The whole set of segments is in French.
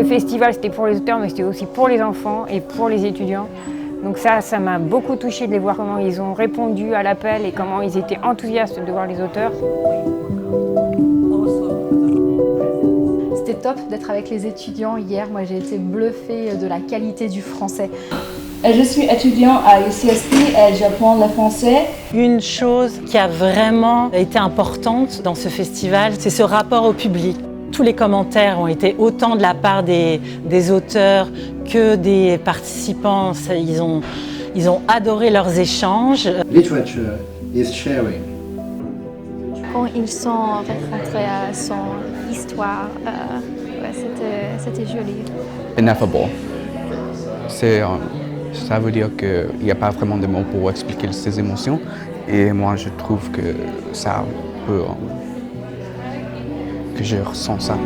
festival, c'était pour les auteurs, mais c'était aussi pour les enfants et pour les étudiants. Donc ça m'a beaucoup touchée de les voir comment ils ont répondu à l'appel et comment ils étaient enthousiastes de voir les auteurs. C'était top d'être avec les étudiants hier. Moi, j'ai été bluffée de la qualité du français. Je suis étudiant à UCSP et j'apprends le français. Une chose qui a vraiment été importante dans ce festival, c'est ce rapport au public. Tous les commentaires ont été autant de la part des auteurs que des participants. Ils ont adoré leurs échanges. Literature is sharing. Quand ils sont rencontrés à son histoire, c'était joli. Ineffable. Ça veut dire qu'il n'y a pas vraiment de mots pour expliquer ses émotions. Et moi, je trouve que ça peut... que je ressens ça.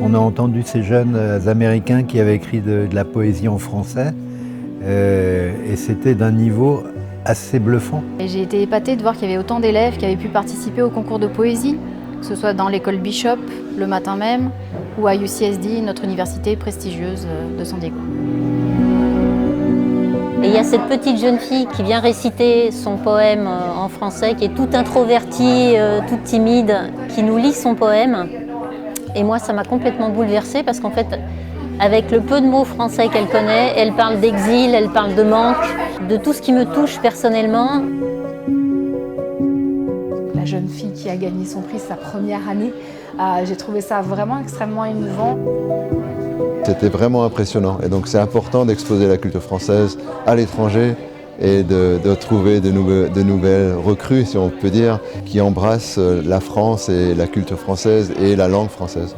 On a entendu ces jeunes Américains qui avaient écrit de la poésie en français et c'était d'un niveau assez bluffant. J'ai été épatée de voir qu'il y avait autant d'élèves qui avaient pu participer au concours de poésie, que ce soit dans l'école Bishop le matin même ou à UCSD, notre université prestigieuse de San Diego. Et il y a cette petite jeune fille qui vient réciter son poème en français, qui est toute introvertie, toute timide, qui nous lit son poème. Et moi, ça m'a complètement bouleversée parce qu'en fait, avec le peu de mots français qu'elle connaît, elle parle d'exil, elle parle de manque, de tout ce qui me touche personnellement. La jeune fille qui a gagné son prix sa première année, j'ai trouvé ça vraiment extrêmement émouvant. C'était vraiment impressionnant et donc c'est important d'exposer la culture française à l'étranger et de trouver de nouvelles recrues, si on peut dire, qui embrassent la France et la culture française et la langue française.